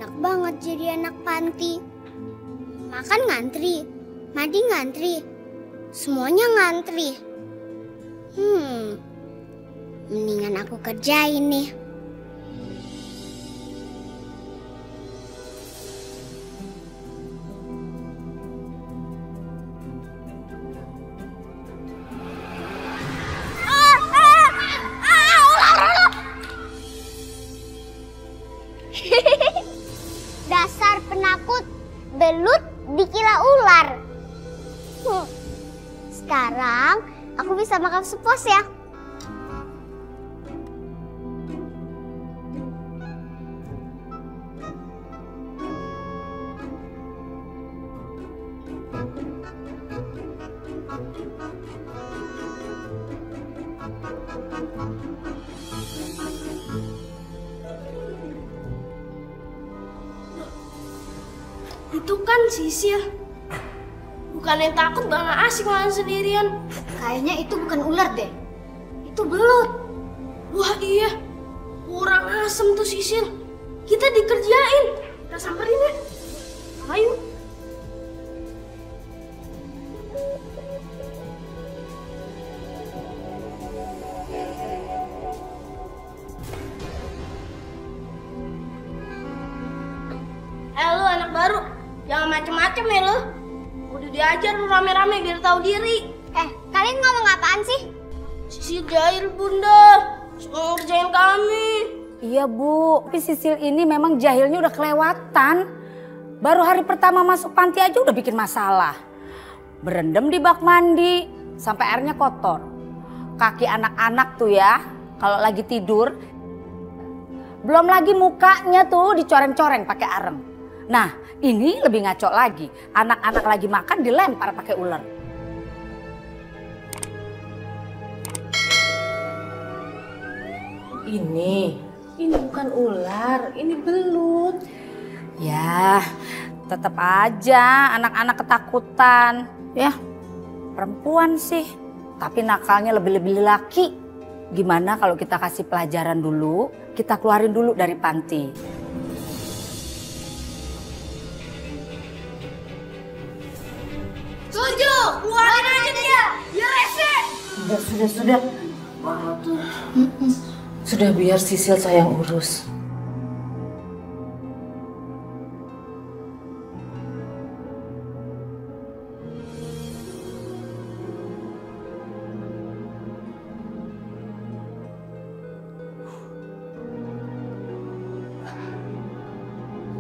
enak banget jadi anak panti. Makan ngantri, mandi ngantri, semuanya ngantri. Mendingan aku kerjain nih. Dasar penakut, belut dikira ular. Sekarang aku bisa makan sepos ya. Itu kan Sisil. Bukan yang takut bang asik makan sendirian. Kayaknya itu bukan ular deh. Itu belut. Wah iya, kurang asem tuh Sisil. Kita dikerjain. Kita samperin ya. Ayo. Lu anak baru, jangan macem-macem ya lu. Udah diajar lu rame-rame biar tahu diri. Kalian ngomong apaan sih? Sisil jahil bunda, semua ngerjain kami. Iya Bu, tapi Sisil ini memang jahilnya udah kelewatan. Baru hari pertama masuk panti aja udah bikin masalah. Berendam di bak mandi, sampai airnya kotor. Kaki anak-anak tuh ya, kalau lagi tidur. Belum lagi mukanya tuh dicoreng-coreng pakai areng. Nah, ini lebih ngaco lagi. Anak-anak lagi makan dilempar pakai ular. Ini bukan ular, ini belut. Ya, tetap aja anak-anak ketakutan. Ya, perempuan sih. Tapi nakalnya lebih-lebih laki. Gimana kalau kita kasih pelajaran dulu, kita keluarin dulu dari panti. Setuju, keluarin aja dia. Dia rese. Sudah. Sudah biar Sisil saya yang urus.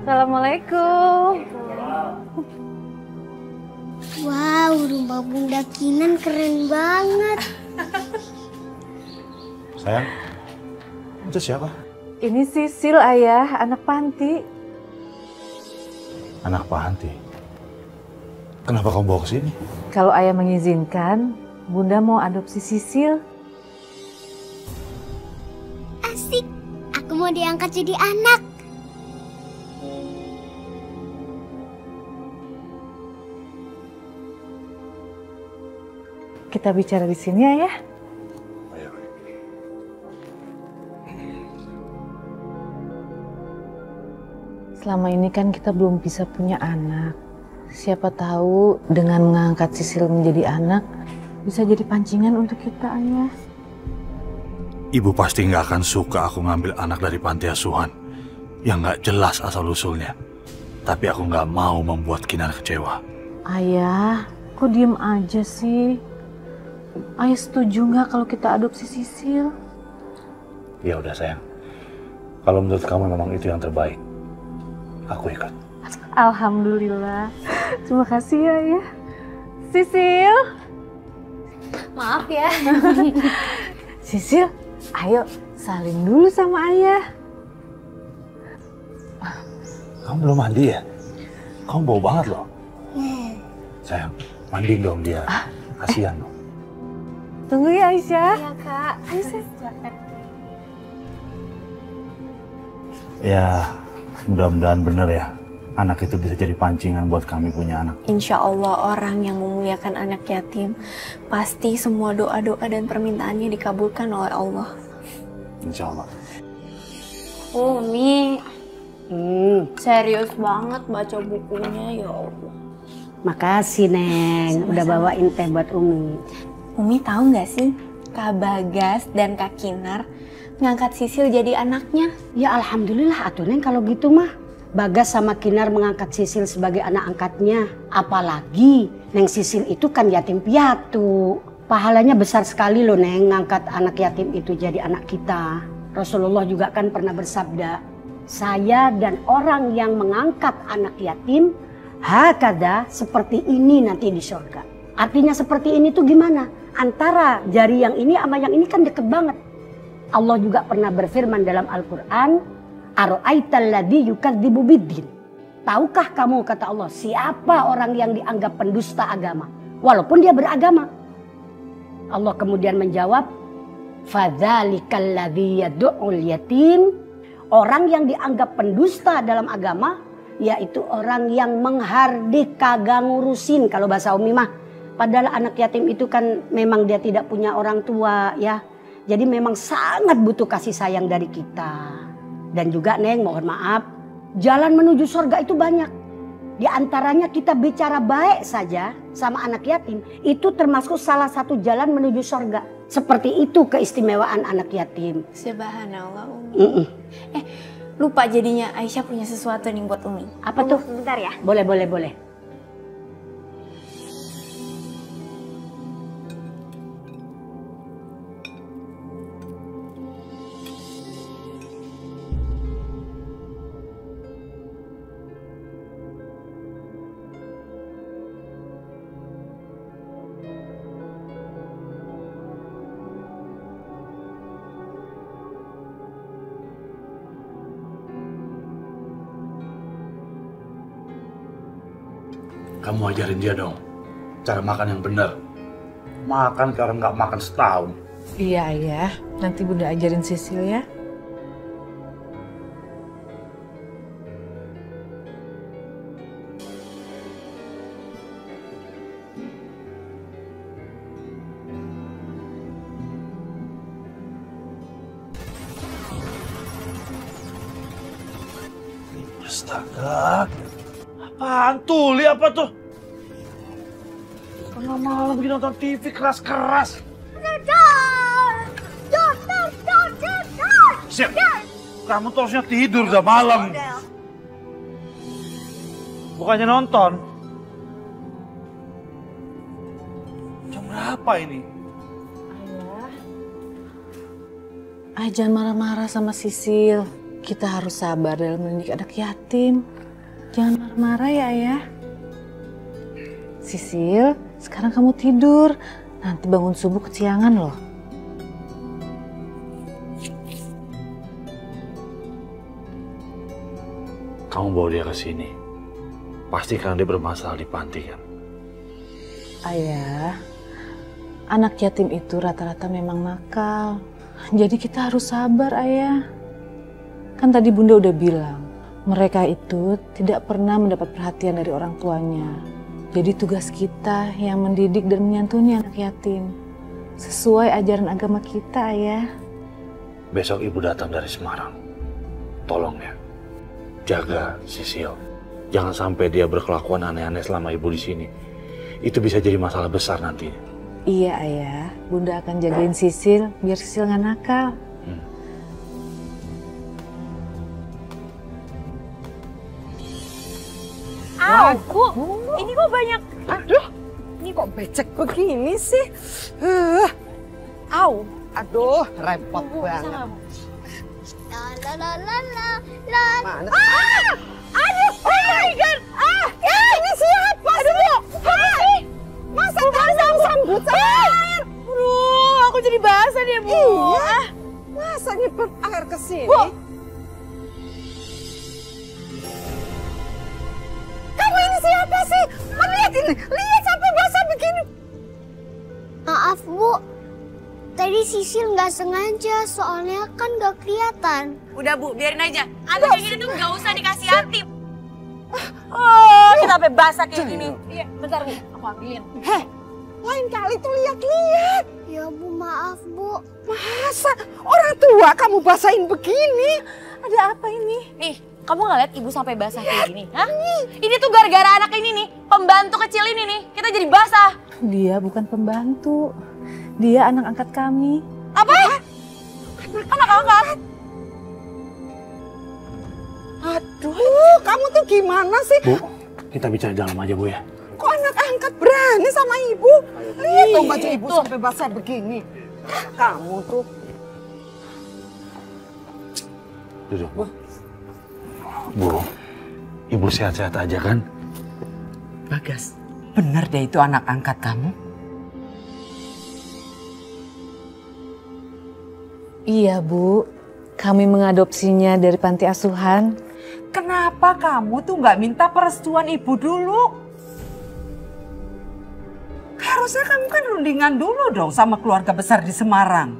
Assalamualaikum. Wow, rumah Bunda Kinan keren banget. Sayang, itu siapa? Ini Sisil ayah, anak panti. Anak panti. Kenapa kamu bawa ke sini? Kalau ayah mengizinkan, Bunda mau adopsi Sisil. Asik, aku mau diangkat jadi anak. Kita bicara di sini ayah. Ayo. Selama ini kan kita belum bisa punya anak. Siapa tahu dengan mengangkat Sisil menjadi anak, bisa jadi pancingan untuk kita ayah. Ibu pasti nggak akan suka aku ngambil anak dari panti asuhan yang nggak jelas asal-usulnya. Tapi aku nggak mau membuat Kinan kecewa. Ayah, kok diem aja sih? Ayah setuju nggak kalau kita adopsi Sisil? Ya udah sayang. Kalau menurut kamu memang itu yang terbaik, aku ikut. Alhamdulillah. Terima kasih ya ayah. Sisil. Maaf ya. Sisil, ayo salim dulu sama ayah. Kamu belum mandi ya? Kamu bau banget loh. Sayang, mandiin dong dia. Kasihan loh. Tunggu ya Aisyah. Iya Kak. Ya, mudah-mudahan bener ya. Anak itu bisa jadi pancingan buat kami punya anak. Insya Allah orang yang memuliakan anak yatim, pasti semua doa-doa dan permintaannya dikabulkan oleh Allah. Insya Allah. Umi. Serius banget baca bukunya, ya Allah. Makasih Neng, udah bawain teh buat Umi. Umi tahu nggak sih, Kak Bagas dan Kak Kinar ngangkat Sisil jadi anaknya? Ya alhamdulillah atuh Neng kalau gitu mah. Bagas sama Kinar mengangkat Sisil sebagai anak angkatnya. Apalagi Neng Sisil itu kan yatim piatu. Pahalanya besar sekali loh Neng, ngangkat anak yatim itu jadi anak kita. Rasulullah juga kan pernah bersabda, saya dan orang yang mengangkat anak yatim hakada seperti ini nanti di surga. Artinya seperti ini tuh gimana? Antara jari yang ini sama yang ini kan deket banget. Allah juga pernah berfirman dalam Al-Quran, Aro'aital ladzi yukadzibu biddin. Tahukah kamu, kata Allah, siapa orang yang dianggap pendusta agama walaupun dia beragama? Allah kemudian menjawab, fadzalikal ladzi yad'ul yatim. Orang yang dianggap pendusta dalam agama yaitu orang yang menghardik, kagak ngurusin kalau bahasa Umi mah. Padahal anak yatim itu kan memang dia tidak punya orang tua ya. Jadi memang sangat butuh kasih sayang dari kita. Dan juga Neng mohon maaf, jalan menuju surga itu banyak. Di antaranya kita bicara baik saja sama anak yatim, itu termasuk salah satu jalan menuju surga. Seperti itu keistimewaan anak yatim. Subhanallah Umi. Lupa jadinya Aisyah punya sesuatu nih buat Umi. Apa tuh? Bentar ya. Boleh. Kamu ajarin dia dong, cara makan yang benar. Makan karena nggak makan setahun. Iya Ayah, nanti Bunda ajarin Sisil ya. Astaga, apaan tuh? Lihat apa tuh? Tengah malam begini nonton TV keras-keras. Siap, kamu tuh harusnya tidur udah malam. Bukannya nonton. Jam berapa ini? Ayah jangan marah-marah sama Sisil. Kita harus sabar dalam mendidik anak yatim. Jangan marah-marah ya Ayah. Sisil, sekarang kamu tidur. Nanti bangun subuh kesiangan loh. Kamu bawa dia ke sini. Pasti karena dia bermasalah di panti kan? Ayah, anak yatim itu rata-rata memang nakal. Jadi kita harus sabar Ayah. Kan tadi Bunda udah bilang, mereka itu tidak pernah mendapat perhatian dari orang tuanya. Jadi tugas kita yang mendidik dan menyantuni anak yatim. Sesuai ajaran agama kita Ayah. Besok Ibu datang dari Semarang. Tolong ya, jaga Sisil. Jangan sampai dia berkelakuan aneh-aneh selama Ibu di sini. Itu bisa jadi masalah besar nanti. Iya Ayah, Bunda akan jagain Sisil biar Sisil nggak nakal. Bu, ini kok banyak. Aduh, ini kok becek begini sih. Aduh, repot banget. La la la la la. Mana? Aduh, oh my god. Ini siapa sih, Bu? Masa kamu sambut air? Aduh, aku jadi basah deh, Bu. Iya. Masa nyepet air ke sini? Bu. Kamu ini siapa sih? Lihat ini, lihat sampai basah begini. Maaf Bu, tadi Sisil nggak sengaja, soalnya kan nggak kelihatan. Udah Bu, biarin aja. Anak kayak gini tuh nggak usah dikasih yatim. Oh, kita sampai basah kayak gini. Iya, bentar Bu, aku ambilin. Heh, lain kali tuh lihat-lihat. Ya Bu, maaf Bu. Masa orang tua kamu basahin begini? Ada apa ini? Nih, Kamu nggak lihat ibu sampai basah kayak gini? Hah? Ini tuh gara-gara anak ini nih, pembantu kecil ini nih, kita jadi basah. Dia bukan pembantu. Dia anak angkat kami. Apa? Anak angkat? Aduh, kamu tuh gimana sih? Bu, kita bicara dalam aja Bu ya. Kok anak angkat berani sama ibu? Lihat dong baju ibu sampai basah begini. Kamu tuh. Duduk Bu. Bu, ibu sehat-sehat aja kan? Bagas, bener deh itu anak angkat kamu? Iya Bu, kami mengadopsinya dari panti asuhan. Kenapa kamu tuh nggak minta perestuan ibu dulu? Harusnya kamu kan rundingan dulu dong sama keluarga besar di Semarang.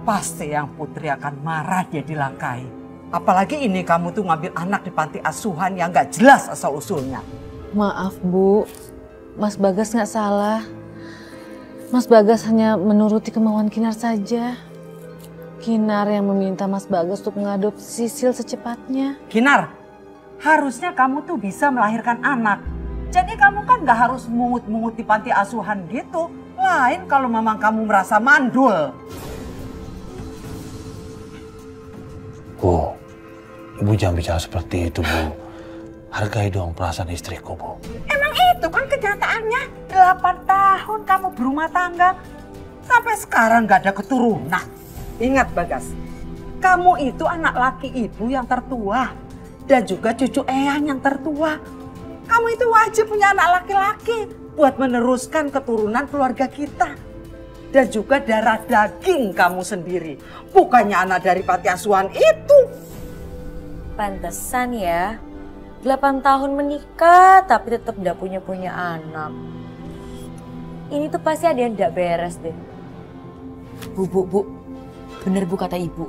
Pasti yang Putri akan marah dia dilangkai. Apalagi ini kamu tuh ngambil anak di panti asuhan yang nggak jelas asal-usulnya. Maaf Bu, Mas Bagas nggak salah. Mas Bagas hanya menuruti kemauan Kinar saja. Kinar yang meminta Mas Bagas untuk mengadopsi Sisil secepatnya. Kinar, harusnya kamu tuh bisa melahirkan anak. Jadi kamu kan nggak harus mungut-mungut di panti asuhan gitu. Lain kalau memang kamu merasa mandul. Bu, Ibu jangan bicara seperti itu Bu. Hargai dong perasaan istriku Bu. Emang itu kan kenyataannya. 8 tahun kamu berumah tangga. Sampai sekarang nggak ada keturunan. Ingat Bagas, kamu itu anak laki ibu yang tertua. Dan juga cucu eyang yang tertua. Kamu itu wajib punya anak laki-laki buat meneruskan keturunan keluarga kita. Dan juga darah daging kamu sendiri. Bukannya anak dari panti asuhan itu. Pantesan ya, 8 tahun menikah tapi tetap gak punya anak. Ini tuh pasti ada yang gak beres deh. Bu, bener Bu kata ibu.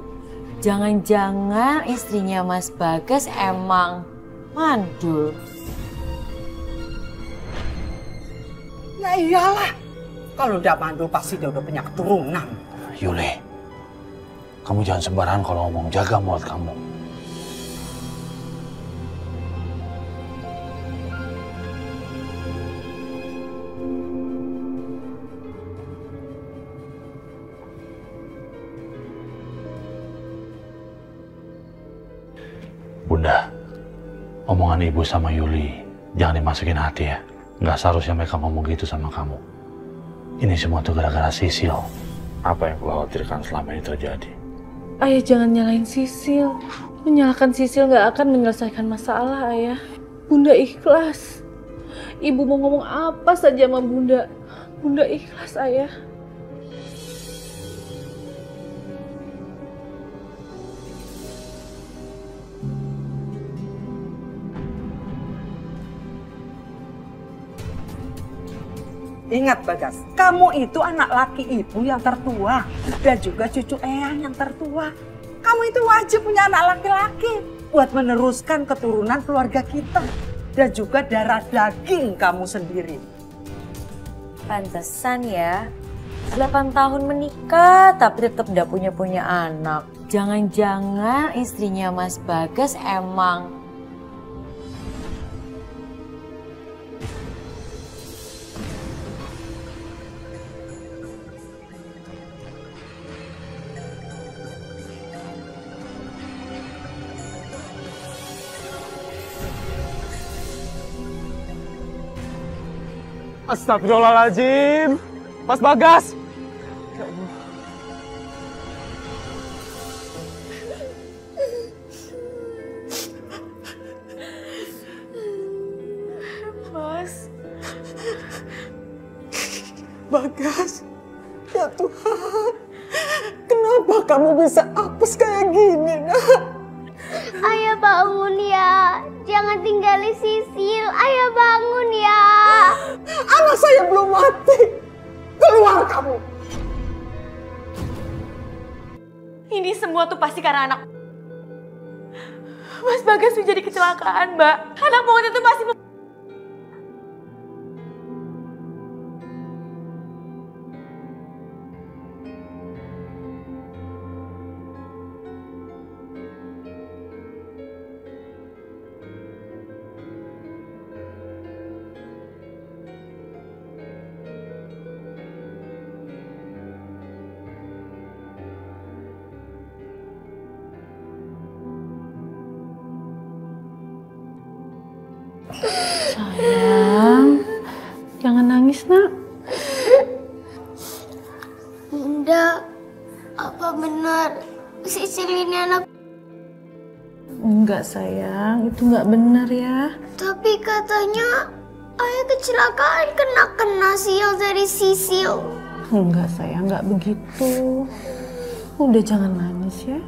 Jangan-jangan istrinya Mas Bagas emang mandul. Ya iyalah, kalau udah mandul pasti dia udah punya keturunan. Yuli, kamu jangan sembarangan kalau ngomong, jaga mulut kamu. Bunda, omongan ibu sama Yuli jangan dimasukin hati ya. Nggak seharusnya mereka ngomong gitu sama kamu. Ini semua tuh gara-gara Sisil. Apa yang kau khawatirkan selama ini terjadi? Ayah jangan nyalain Sisil. Menyalahkan Sisil nggak akan menyelesaikan masalah Ayah. Bunda ikhlas. Ibu mau ngomong apa saja sama Bunda. Bunda ikhlas Ayah. Ingat Bagas, kamu itu anak laki ibu yang tertua dan juga cucu eyang yang tertua. Kamu itu wajib punya anak laki-laki buat meneruskan keturunan keluarga kita dan juga darah daging kamu sendiri. Pantesan ya, 8 tahun menikah tapi tetap gak punya anak. Jangan-jangan istrinya Mas Bagas emang Astagfirullahaladzim, Mas Bagas. Ya Allah. Mas. Bagas, ya Tuhan, kenapa kamu bisa apes kayak gini, nak? Ayah bangun ya, jangan tinggalin Sisil. Ayah bangun ya. Anak saya belum mati. Keluar kamu. ini semua tuh pasti karena anak Mas Bagas menjadi kecelakaan, Mbak. Anak pungut itu pasti Sayang, jangan nangis nak. Bunda, apa benar Sisil ini anak? Enggak sayang, itu enggak benar ya. Tapi katanya ayah kecelakaan kena sial dari Sisil. Enggak sayang, enggak begitu. Udah jangan nangis ya.